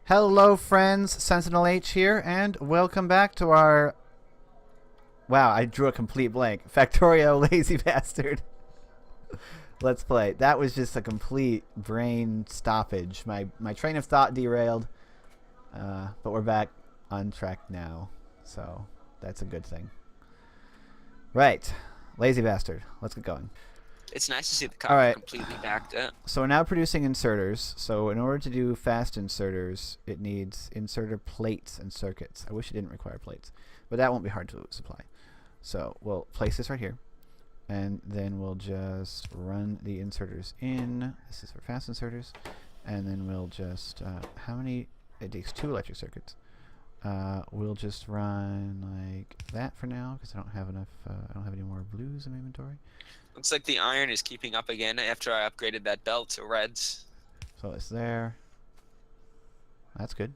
Hello friends, SentinalH here, and welcome back to our... Wow, I drew a complete blank. Factorio, lazy bastard. Let's play. That was just a complete brain stoppage. My train of thought derailed, but we're back on track now, so that's a good thing. Right, lazy bastard. Let's get going. It's nice to see the cover completely backed up. So we're now producing inserters. So in order to do fast inserters, it needs inserter plates and circuits. I wish it didn't require plates, but that won't be hard to supply. So we'll place this right here, and then we'll just run the inserters in. This is for fast inserters, and then we'll just how many? It takes 2 electric circuits. We'll just run like that for now because I don't have enough. I don't have any more blues in my inventory. Looks like the iron is keeping up again after I upgraded that belt to reds. So it's there. That's good.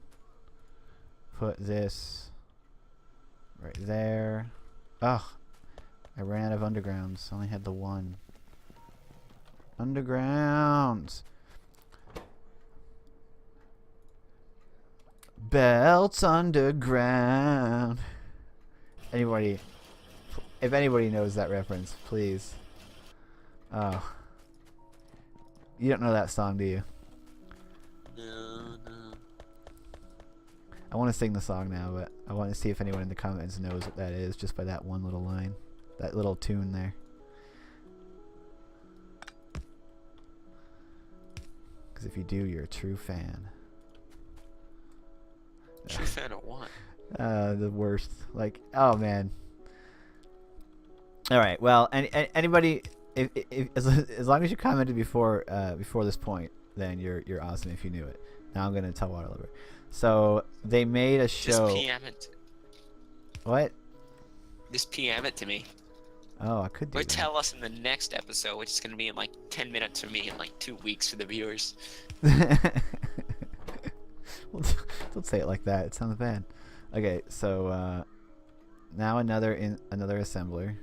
Put this right there. Ugh. I ran out of undergrounds. I only had the 1. Undergrounds. Belts underground. Anybody, if anybody knows that reference, please. Oh. You don't know that song, do you? No. I want to sing the song now, but I want to see if anyone in the comments knows what that is just by that one little line. That little tune there. Because if you do, you're a true fan. True fan of what? The worst. Like, oh man. Alright, well, anybody... as long as you commented before this point, then you're awesome if you knew it. Now I'm gonna tell Waterlubber. So they made a show. Just PM it. What? Just PM it to me. Oh, I could do Or that. tell us in the next episode, which is gonna be in like 10 minutes for me and like 2 weeks for the viewers. Well, don't say it like that. It sounds bad. Okay, so now another assembler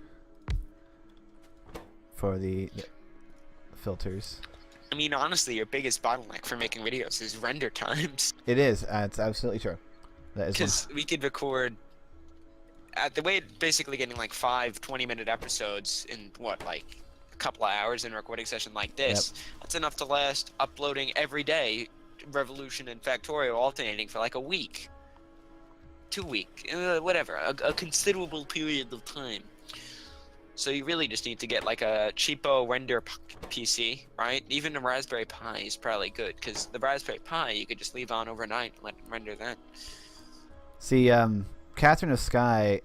for the filters. I mean, honestly, your biggest bottleneck for making videos is render times. It is. It's absolutely true. That is Because we could record at the way it's basically getting like 5 20-minute episodes in what, like a couple of hours in a recording session like this. Yep. That's enough to last uploading every day, Revolution and Factorio alternating for like a week, 2 weeks, whatever, a considerable period of time. So you really just need to get like a cheapo render PC, right? Even a Raspberry Pi is probably good, because the Raspberry Pi you could just leave on overnight and let it render that. See, Catherine of Sky,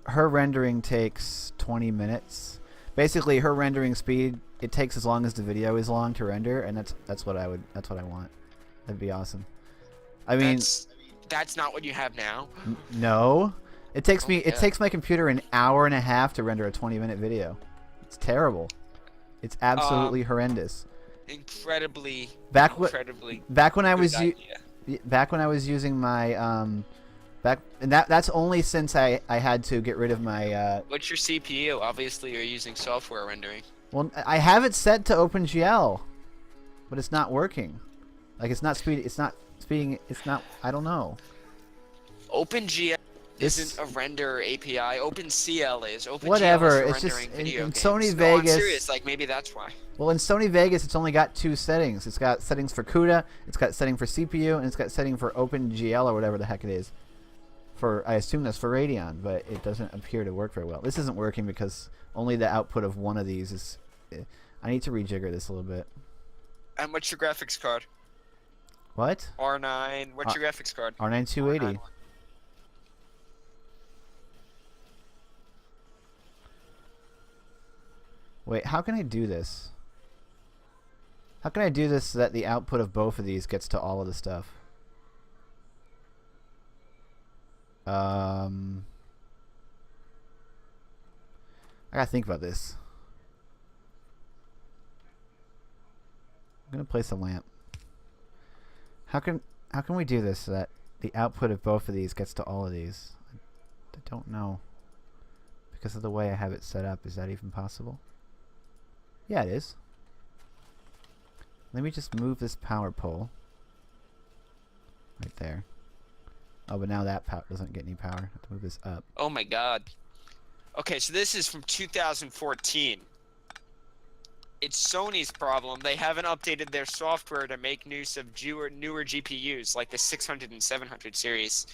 her rendering takes 20 minutes. Basically, her rendering speed, it takes as long as the video is long to render, and that's what I want. That'd be awesome. I mean, that's not what you have now. No. It takes Oh, me. yeah. It takes my computer an hour and a half to render a 20-minute video. It's terrible. It's absolutely horrendous. Incredibly. Back when I was using my and that's only since I had to get rid of my. What's your CPU? Obviously, you're using software rendering. Well, I have it set to OpenGL, but it's not working. Like it's not speed. It's not speeding. It's not. I don't know. OpenGL isn't a render API. OpenCL is. OpenGL Whatever. is for It's just rendering video in games. Sony No, I'm Vegas. serious. Like maybe that's why. Well, in Sony Vegas, it's only got 2 settings. It's got settings for CUDA, it's got setting for CPU, and it's got setting for OpenGL or whatever the heck it is. I assume that's for Radeon, but it doesn't appear to work very well. This isn't working because only the output of one of these is. I need to rejigger this a little bit. And what's your graphics card? What? R9. What's your graphics card? R9 280. R9. Wait, how can I do this? How can I do this so that the output of both of these gets to all of the stuff? I gotta think about this. I'm gonna place a lamp. How can we do this so that the output of both of these gets to all of these? I don't know. Because of the way I have it set up, is that even possible? Yeah, it is. Let me just move this power pole. Right there. Oh, but now that doesn't get any power. I have to move this up. Oh my god. Okay, so this is from 2014. It's Sony's problem. They haven't updated their software to make use of newer GPUs like the 600 and 700 series.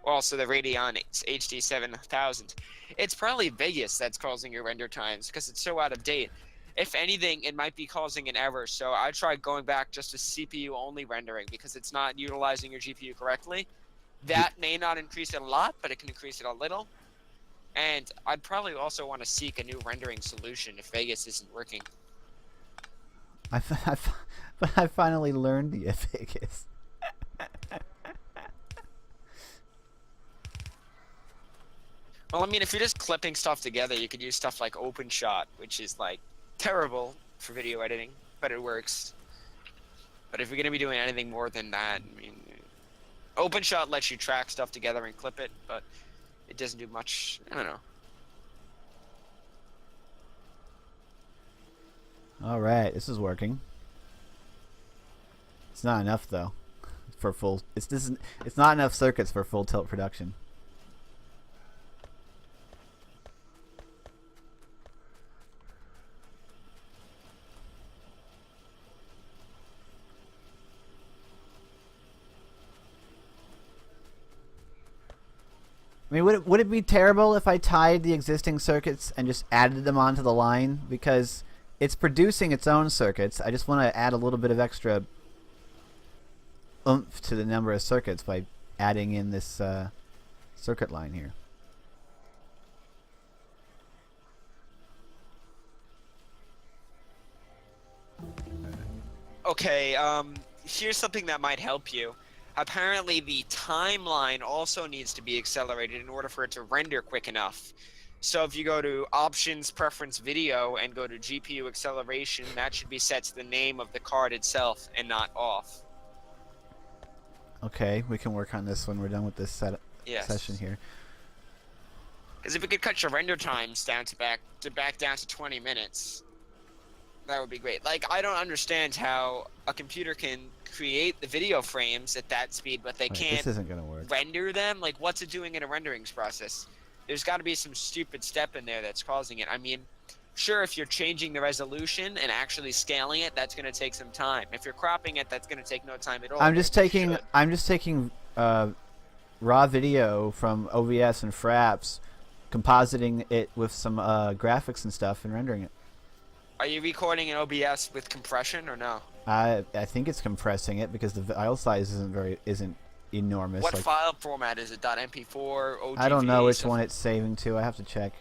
Also the Radeon HD 7000. It's probably Vegas that's causing your render times because it's so out of date. If anything, it might be causing an error. So I tried going back just to CPU only rendering because it's not utilizing your GPU correctly. That may not increase it a lot, but it can increase it a little. And I'd probably also want to seek a new rendering solution if Vegas isn't working. But I finally learned the Vegas. Well, I mean, if you're just clipping stuff together, you could use stuff like OpenShot, which is like terrible for video editing, but it works. But if you're going to be doing anything more than that, I mean, OpenShot lets you track stuff together and clip it, but it doesn't do much. I don't know. All right, this is working. It's not enough though for full. It's not enough circuits for full tilt production. I mean, would it be terrible if I tied the existing circuits and just added them onto the line? Because it's producing its own circuits. I just want to add a little bit of extra oomph to the number of circuits by adding in this circuit line here. Okay, here's something that might help you. Apparently the timeline also needs to be accelerated in order for it to render quick enough. So if you go to Options, Preference Video, and go to GPU Acceleration, that should be set to the name of the card itself and not off. Okay, we can work on this when we're done with this session here. Because if we could cut your render times down to back down to 20 minutes, that would be great. Like, I don't understand how a computer can create the video frames at that speed, but they can't this isn't gonna work. Render them. Like, what's it doing in a rendering process? There's got to be some stupid step in there that's causing it. I mean, sure, if you're changing the resolution and actually scaling it, that's going to take some time. If you're cropping it, that's going to take no time at all. I'm just taking raw video from OBS and Fraps, compositing it with some graphics and stuff, and rendering it. Are you recording in OBS with compression or no? I think it's compressing it because the file size isn't enormous. What file format is it? .mp4, OGV? I don't know which one it's saving to. I have to check.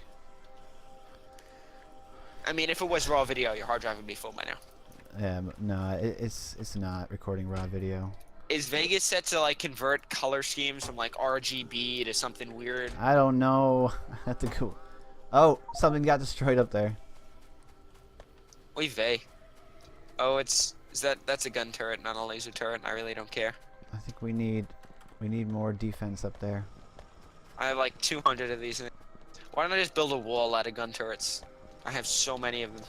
I mean, if it was raw video, your hard drive would be full by now. No, it's not recording raw video. Is Vegas set to like convert color schemes from like RGB to something weird? I don't know. I have to go. Oh, something got destroyed up there. Oy vey. Oh, that's a gun turret, not a laser turret. I really don't care. I think we need more defense up there. I have like 200 of these. Why don't I just build a wall out of gun turrets? I have so many of them.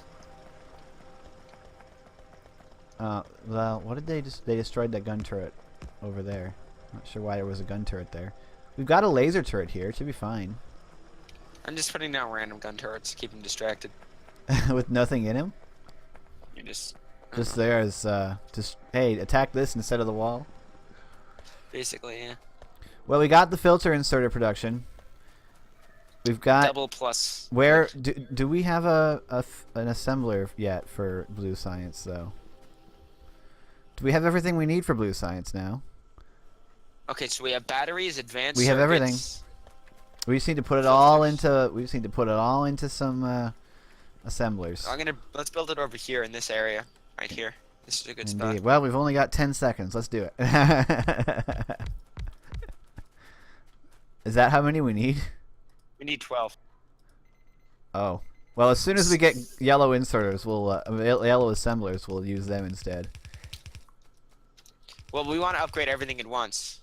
Well, what did they destroyed that gun turret over there. Not sure why there was a gun turret there. We've got a laser turret here. It should be fine. I'm just putting down random gun turrets to keep them distracted. With nothing in him? You're just there as just hey, attack this instead of the wall. Basically, yeah. Well, we got the filter inserter production. We've got double plus. Where do we have an assembler yet for Blue Science though? Do we have everything we need for Blue Science now? Okay, so we have batteries, advanced. We have circuits. everything. We just need to put it all into. We just need to put it all into some assemblers. Let's build it over here in this area, right here. This is a good spot. Well, we've only got 10 seconds. Let's do it. Is that how many we need? We need 12. Oh. Well, as soon as we get yellow inserters, yellow assemblers, we'll use them instead. Well, we want to upgrade everything at once.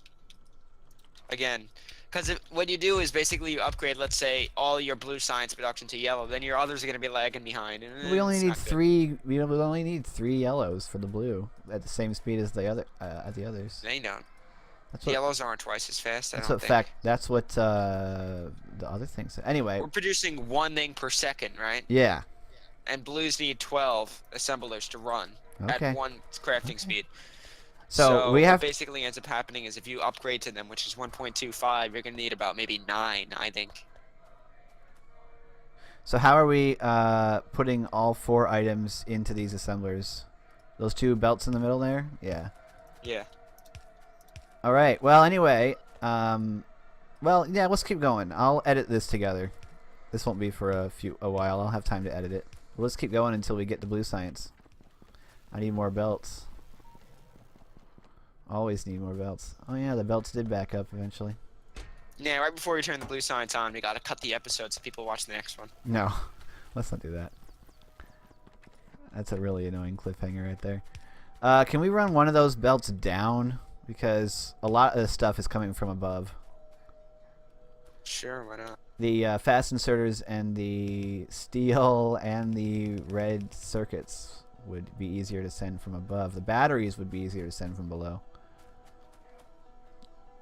Again, Because what you do is basically you upgrade, let's say, all your blue science production to yellow. Then your others are going to be lagging behind. And We only it's need not good. 3. We only need 3 yellows for the blue at the same speed as the others. They don't. That's The what. yellows aren't twice as fast. That's I don't what think. fact. That's what the other thing said. Anyway. We're producing 1 thing per second, right? Yeah. And blues need 12 assemblers to run Okay. at 1 crafting speed. So we what have. basically ends up happening is if you upgrade to them, which is 1.25, you're going to need about maybe 9, I think. So how are we putting all 4 items into these assemblers? Those 2 belts in the middle there? Yeah. Yeah. All right. Well, anyway, well, yeah, let's keep going. I'll edit this together. This won't be for a while. I'll have time to edit it. Let's keep going until we get to blue science. I need more belts. Always need more belts. Oh yeah, the belts did back up eventually. Yeah, right before we turn the blue science on, we got to cut the episode so people watch the next one. No, let's not do that. That's a really annoying cliffhanger right there. Can we run one of those belts down? Because a lot of the stuff is coming from above. Sure, why not? The fast inserters and the steel and the red circuits would be easier to send from above. The batteries would be easier to send from below.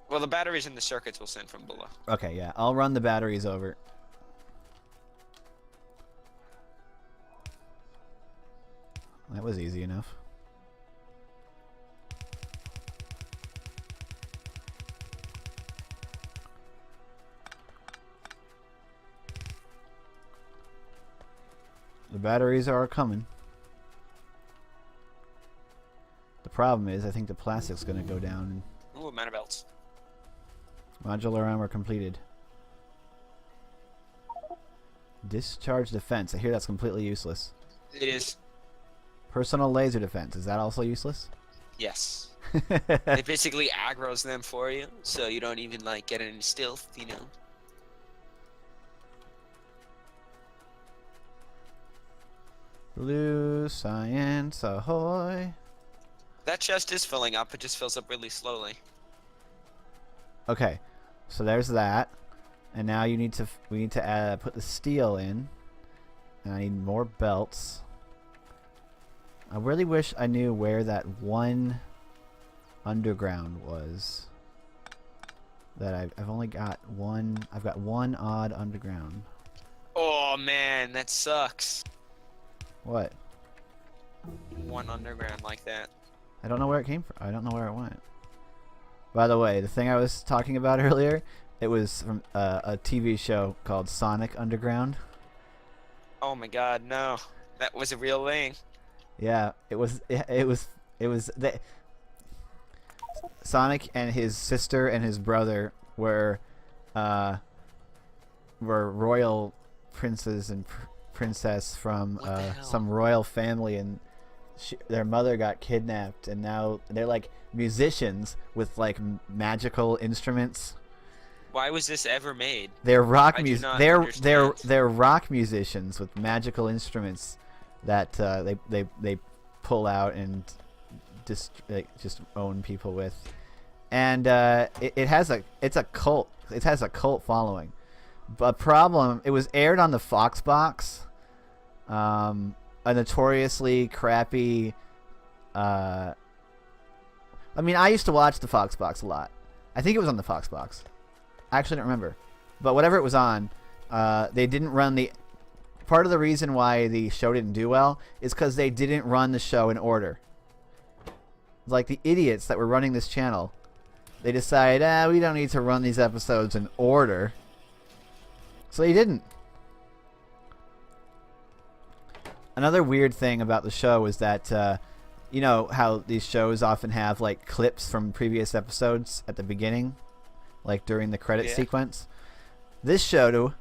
Well, the batteries and the circuits will send from below. Okay, yeah. I'll run the batteries over. That was easy enough. The batteries are coming. The problem is, I think the plastic's going to go down. Ooh, amount of belts. Modular armor completed. Discharge defense. I hear that's completely useless. It is. Personal laser defense. Is that also useless? Yes. It basically aggroes them for you, so you don't even like get any stealth, you know. Blue science ahoy. That chest is filling up. It just fills up really slowly. Okay, so there's that, and now we need to put the steel in, and I need more belts. I really wish I knew where that one underground was. That I've only got one. I've got one odd underground. Oh man, that sucks. What? One underground like that. I don't know where it came from. I don't know where it went. By the way, the thing I was talking about earlier, it was from a TV show called Sonic Underground. Oh my god, no. That was a real thing. Yeah, it was Sonic and his sister and his brother were royal princes and princess from some royal family, and their mother got kidnapped, and now they're like musicians with like magical instruments. Why was this ever made? They're rock they're rock musicians with magical instruments that they pull out and just own people with, and it's a cult. It has a cult following. But problem, it was aired on the Fox box, a notoriously crappy. I mean, I used to watch the Fox box a lot. I think it was on the Fox box. I actually don't remember, but whatever it was on, they didn't run the. Part of the reason why the show didn't do well is because they didn't run the show in order. Like the idiots that were running this channel, they decided, we don't need to run these episodes in order. So they didn't. Another weird thing about the show was that, you know how these shows often have like clips from previous episodes at the beginning, like during the credit sequence. This show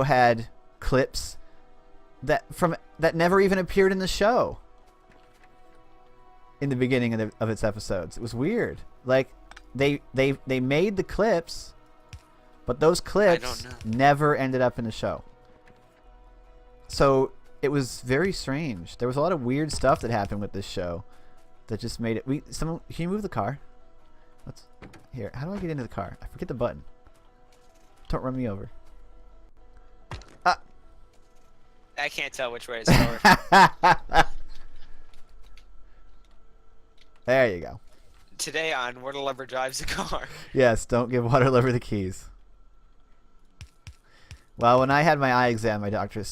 had clips that never even appeared in the show. In the beginning of its episodes, it was weird. Like they made the clips. But those clips never ended up in the show. So it was very strange. There was a lot of weird stuff that happened with this show that just made it. Can you move the car? Here. How do I get into the car? I forget the button. Don't run me over. I can't tell which way is slower. There you go. Today on Waterlubber Drives a Car. Yes, don't give Waterlubber the keys. Well, when I had my eye exam, the doctor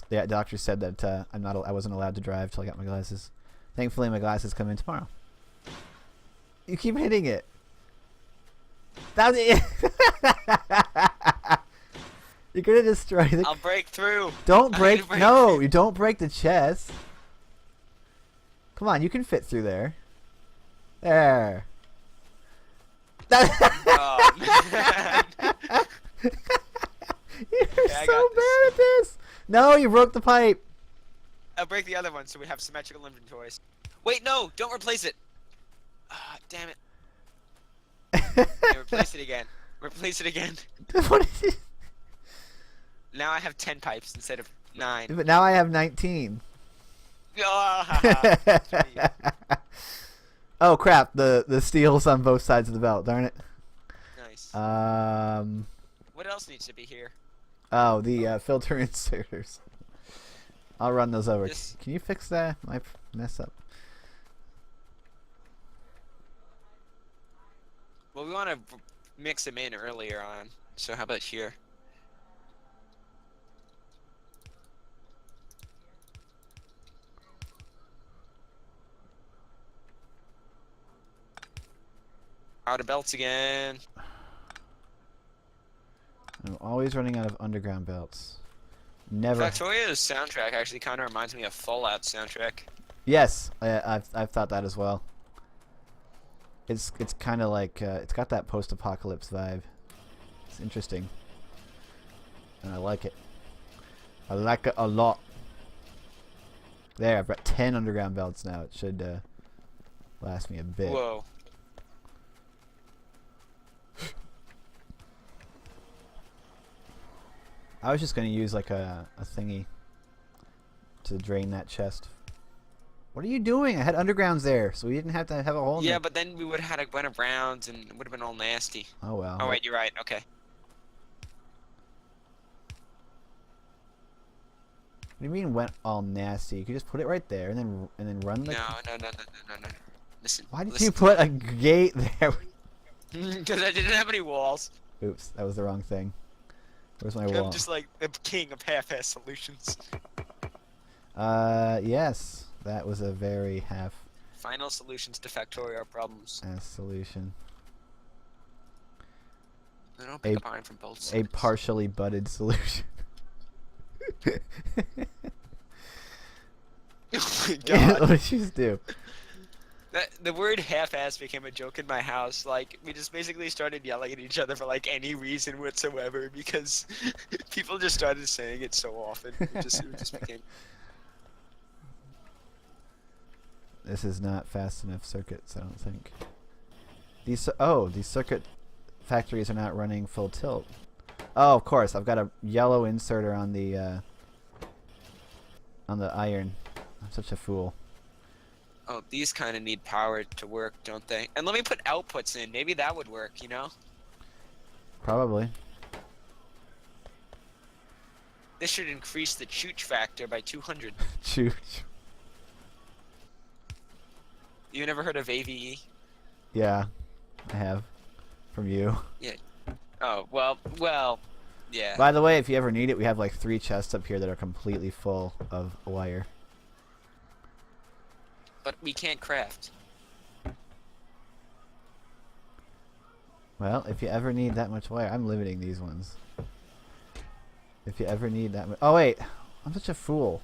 said that I wasn't allowed to drive till I got my glasses. Thankfully, my glasses come in tomorrow. You keep hitting it. That's it. You're gonna destroy the. I'll break through. Don't break. No, you don't break the chest. Come on, you can fit through there. There. Oh, man. You're so bad at this. No, you broke the pipe. I'll break the other one so we have symmetrical inventories. Wait, no, don't replace it. Ah, damn it. Okay, replace it again. Replace it again. What is it? Now I have 10 pipes instead of 9. But now I have 19. Oh crap! The steel's on both sides of the belt. Darn it. Nice. What else needs to be here? Oh, the filter inserters. I'll run those over. This... Can you fix that? My mess up. Well, we want to mix them in earlier on. So how about here? Out of belts again. I'm always running out of underground belts. Never. Factorio's soundtrack actually kind of reminds me of Fallout soundtrack. Yes, I've thought that as well. It's kind of like it's got that post-apocalypse vibe. It's interesting, and I like it. I like it a lot. There, I've got 10 underground belts now. It should last me a bit. Whoa. I was just gonna use like a thingy to drain that chest. What are you doing? I had undergrounds there, so we didn't have to have a hole in Yeah, but then we would have had a went around and it would have been all nasty. Oh well. Oh wait, you're right. Okay. What do you mean went all nasty? You could just put it right there and then run the. No. Listen. Why did you put a gate there? Because I didn't have any walls. Oops, that was the wrong thing. Where's my wall? I'm just like the king of half-ass solutions. Yes, that was a very Final solutions to Factorio problems. half-ass solution. I don't pick up iron from both sides. A partially budded solution. Oh my god. What did you just do? The word half-ass became a joke in my house. Like, we just basically started yelling at each other for, like, any reason whatsoever because people just started saying it so often. It just became... This is not fast enough circuits, I don't think. These circuit factories are not running full tilt. Oh, of course, I've got a yellow inserter on the iron. I'm such a fool. Oh, these kind of need power to work, don't they? And let me put outputs in. Maybe that would work, you know? Probably. This should increase the chooch factor by 200. Chooch. You never heard of AVE? Yeah, I have. From you. Yeah. Oh, well, yeah. By the way, if you ever need it, we have like 3 chests up here that are completely full of wire. But we can't craft. Well, if you ever need that much wire, I'm limiting these ones. If you ever need that much... Oh, wait. I'm such a fool.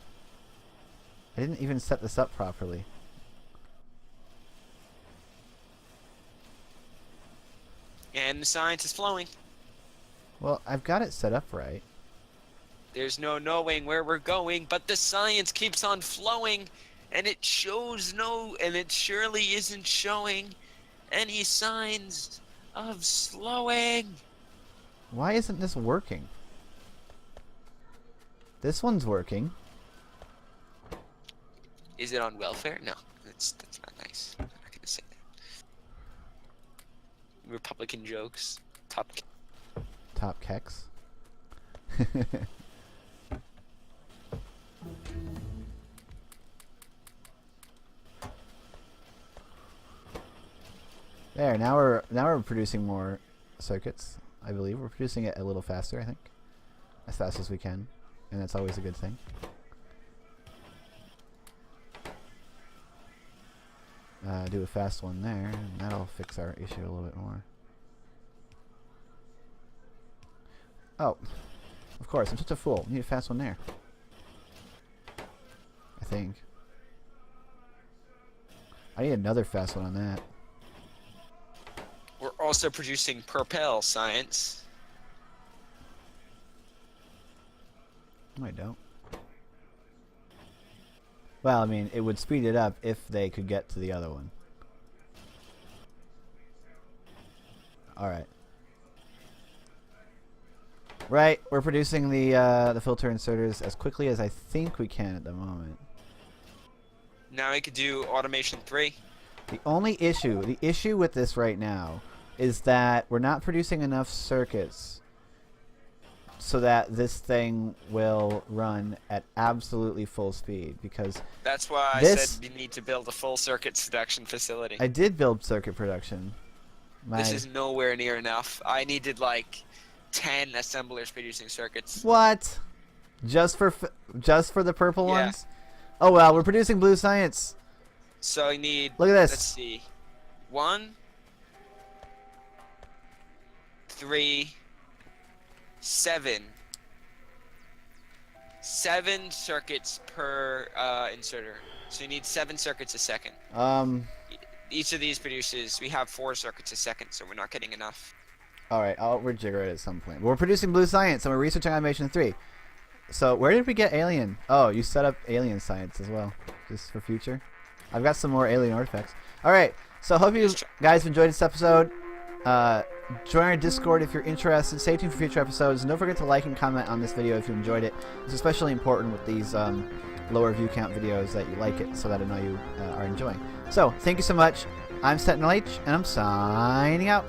I didn't even set this up properly. And the science is flowing. Well, I've got it set up right. There's no knowing where we're going, but the science keeps on flowing. And it shows and it surely isn't showing any signs of slowing. Why isn't this working? This one's working. Is it on welfare? No, that's not nice. I'm not gonna say that. Republican jokes. Top Kex. There, now we're producing more circuits. I believe we're producing it a little faster, I think. As fast as we can. And that's always a good thing. Do a fast one there, and that'll fix our issue a little bit more. Oh, of course, I'm such a fool. We need a fast one there. I think. I need another fast one on that. We're also producing Propel Science. No, I don't. Well, I mean, it would speed it up if they could get to the other one. Alright. Right, we're producing the filter inserters as quickly as I think we can at the moment. Now we could do Automation 3. The only issue, with this right now is that we're not producing enough circuits so that this thing will run at absolutely full speed, because that's why I said we need to build a full circuit production facility. I did build circuit production. This is nowhere near enough. I needed like 10 assemblers producing circuits. What? Just for the purple ones? Oh well, we're producing blue science. So I need. Look at this. Let's see. 1, 3, 7. 7 circuits per inserter. So you need 7 circuits a second. Each of these produces. We have 4 circuits a second, so we're not getting enough. All right, I'll rejigger it at some point. But we're producing blue science, and we're researching Automation 3. So where did we get alien? Oh, you set up alien science as well, just for future. I've got some more alien artifacts. All right, so hope you guys enjoyed this episode. Join our Discord if you're interested. Stay tuned for future episodes. And don't forget to like and comment on this video if you enjoyed it. It's especially important with these lower view count videos that you like it, so that I know you are enjoying. So thank you so much. I'm SentinalH, and I'm signing out.